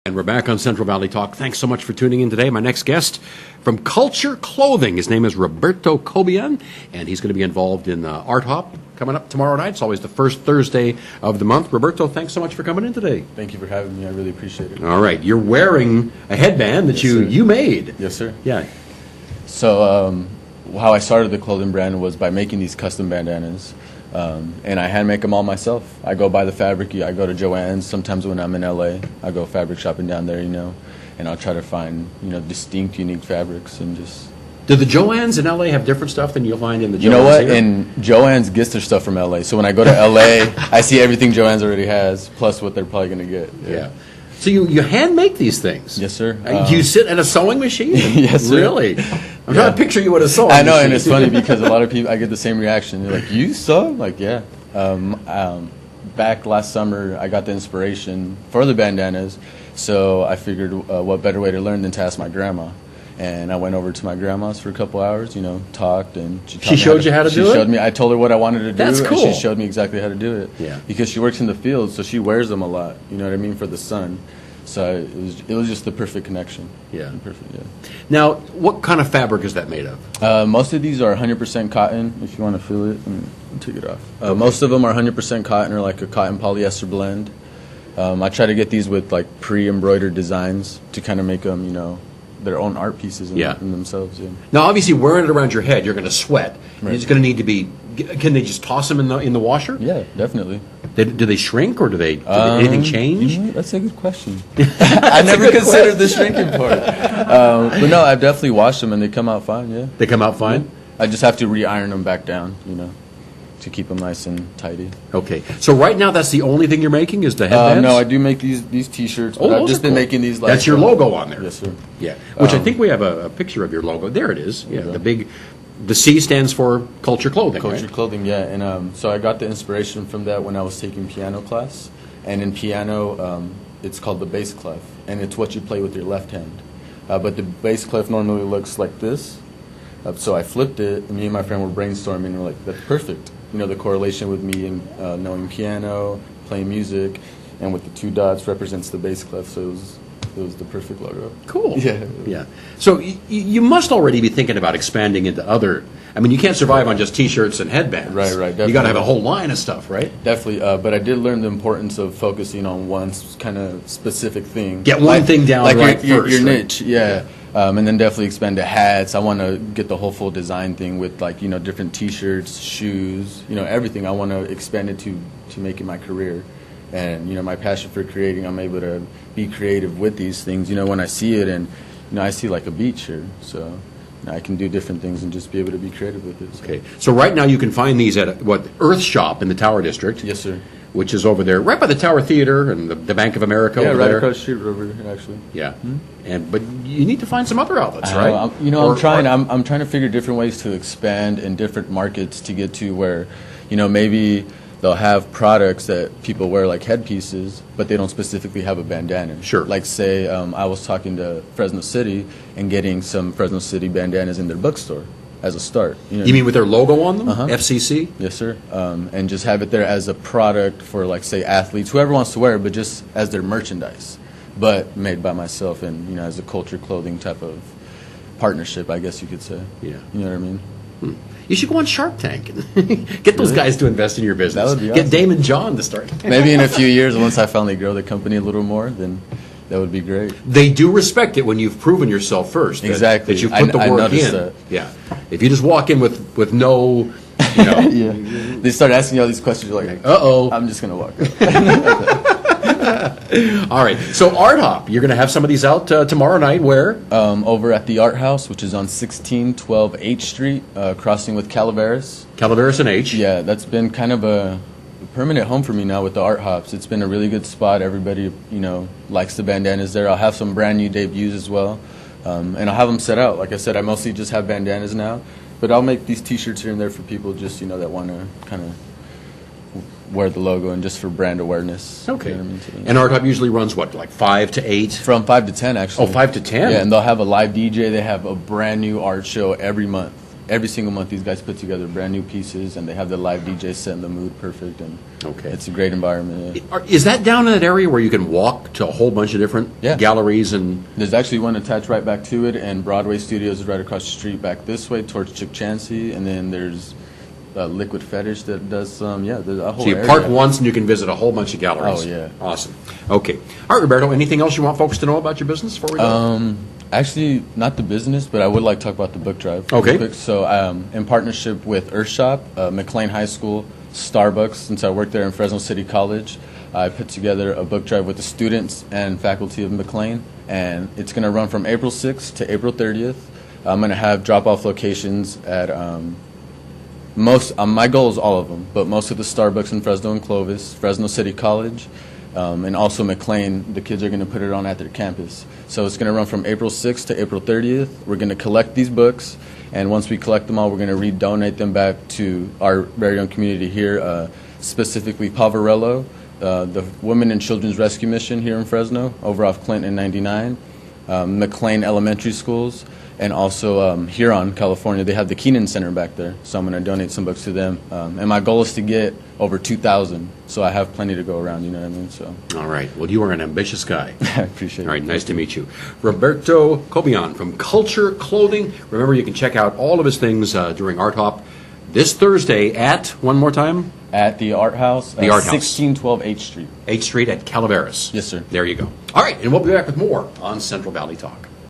And we're back on Central Valley Talk. Thanks so much for tuning in today. My next guest from Culture Clothing. His name is Roberto Cobian, and he's going to be involved in Arthouse coming up tomorrow night. It's always the first Thursday of the month. Roberto, thanks so much for coming in today. Thank you for having me. I really appreciate it. All right. You're wearing a headband that you made. Yes, sir. Yeah. So how I started the clothing brand was by making these custom bandanas. And I hand make them all myself. I go buy the fabric. I go to Joann's. Sometimes when I'm in LA, I go fabric shopping down there, and I'll try to find, distinct, unique fabrics and just. Do the Joann's in LA have different stuff than you'll find in the Joann's? You know what? Here? And Joann's gets their stuff from LA. So when I go to LA, I see everything Joann's already has, plus what they're probably going to get. Yeah. So you hand make these things? Yes, sir. You sit at a sewing machine? Yes, sir. Really? I'm trying to picture you at a sewing machine. I know, and it's funny because a lot of people, I get the same reaction. They're like, "You sew?" I'm like, yeah. Back last summer, I got the inspiration for the bandanas, so I figured what better way to learn than to ask my grandma. And I went over to my grandma's for a couple hours, talked, and she showed you how to do it? She showed me. I told her what I wanted to do, That's cool. and she showed me exactly how to do it. Yeah. Because she works in the field, so she wears them a lot, you know what I mean, for the sun. So it was just the perfect connection. Yeah. Perfect, yeah. Now, what kind of fabric is that made of? Most of these are 100% cotton, if you want to feel it. I'll take it off. Most of them are 100% cotton or like a cotton polyester blend. I try to get these with like pre-embroidered designs to kind of make them, their own art pieces in themselves. Yeah. Now, obviously, wearing it around your head, you're going to sweat. Right. It's going to need to be. Can they just toss them in the washer? Yeah, definitely. Do they shrink, or do anything change? That's a good question. I never considered the shrinking part. But no, I've definitely washed them and they come out fine. Yeah, They come out fine. Yeah. I just have to re-iron them back down, to keep them nice and tidy. Okay, so right now that's the only thing you're making is the headbands? No, I do make these T-shirts, but I've just been making these. Like, that's your logo on there. Yes, sir. Yeah, which I think we have a picture of your logo. There it is. Yeah, the C stands for Culture Clothing. Culture right? Clothing, yeah. And so I got the inspiration from that when I was taking piano class. And in piano, it's called the bass clef, and it's what you play with your left hand. But the bass clef normally looks like this. So I flipped it, and me and my friend were brainstorming, and we're like, that's perfect. The correlation with me and knowing piano, playing music, and with the two dots represents the bass clef, so it was the perfect logo. Cool. Yeah. Yeah. So you must already be thinking about expanding into other. I mean, you can't survive on just T-shirts and headbands. Right. Definitely. You got to have a whole line of stuff, right? Definitely. But I did learn the importance of focusing on one kind of specific thing. Get one thing down like right your first. niche, yeah. And then definitely expand to hats. I want to get the whole full design thing with different T-shirts, shoes, everything. I want to expand it to make it my career. And, my passion for creating, I'm able to be creative with these things, when I see it. And, I see like a beach here. So I can do different things and just be able to be creative with it. So. Okay. So right now you can find these at, Earth Shop in the Tower District. Yes, sir. Which is over there, right by the Tower Theater and the Bank of America over right there. Across the street over here, actually. Yeah. But you need to find some other outlets, right? I'm trying. I'm trying to figure different ways to expand in different markets to get to where, maybe they'll have products that people wear like headpieces, but they don't specifically have a bandana. Sure. Like say, I was talking to Fresno City and getting some Fresno City bandanas in their bookstore as a start. You mean with their logo on them? Uh-huh. FCC? Yes, sir. And just have it there as a product for, like, say, athletes, whoever wants to wear it, but just as their merchandise, but made by myself and, as a culture clothing type of partnership, I guess you could say. Yeah. You know what I mean? You should go on Shark Tank and get those guys to invest in your business. That would be Get awesome. Damon John to start. Maybe in a few years, once I finally grow the company a little more, then that would be great. They do respect it when you've proven yourself first. Exactly. That you've put the I work in. That. Yeah. If you just walk in with no, yeah. They start asking you all these questions. You're like, uh-oh. I'm just going to walk out. All right. So Art Hop, you're going to have some of these out tomorrow night. Where? Over at the Arthouse, which is on 1612 H Street, crossing with Calaveras. Calaveras and H. Yeah, that's been kind of a permanent home for me now with the Art Hops. It's been a really good spot. Everybody, likes the bandanas there. I'll have some brand new debuts as well, and I'll have them set out. Like I said, I mostly just have bandanas now, but I'll make these T-shirts here and there for people just that want to kind of wear the logo and just for brand awareness. Okay. You know what I mean? And Art Hop usually runs what, like 5 to 8? From 5 to 10, actually. Oh, 5 to 10. Yeah, and they'll have a live DJ. They have a brand new art show every month. every single month these guys put together brand new pieces, and they have the live DJ setting the mood perfect, and it's a great environment. Is that down in that area where you can walk to a whole bunch of different galleries? And there's actually one attached right back to it, and Broadway Studios is right across the street back this way towards Chick Chansey, and then there's Liquid Fetish that does some, there's a whole so you area. park once and you can visit a whole bunch of galleries. Oh, yeah. Awesome. Okay. All right, Roberto, anything else you want folks to know about your business before we go? Actually, not the business, but I would like to talk about the book drive. Okay. Quick. So in partnership with Earthshop, McLane High School, Starbucks, since I worked there in Fresno City College, I put together a book drive with the students and faculty of McLane, and it's going to run from April 6th to April 30th. I'm going to have drop-off locations at my goal is all of them, but most of the Starbucks in Fresno and Clovis, Fresno City College, and also McLane. The kids are going to put it on at their campus. So it's going to run from April 6th to April 30th. We're going to collect these books, and once we collect them all, we're going to redonate them back to our very own community here, specifically Poverello, the Women and Children's Rescue Mission here in Fresno, over off Clinton and 99, McLane Elementary Schools, and also Huron, California. They have the Keenan Center back there, so I'm going to donate some books to them. And my goal is to get over 2,000, so I have plenty to go around, you know what I mean? So. All right. Well, you are an ambitious guy. I appreciate it. All right, nice to meet you. Roberto Cobian from Culture Clothing. Remember, you can check out all of his things during Art Hop this Thursday at, one more time? At the Arthouse. The Arthouse. 1612 8th Street. 8th Street at Calaveras. Yes, sir. There you go. All right, and we'll be back with more on Central Valley Talk.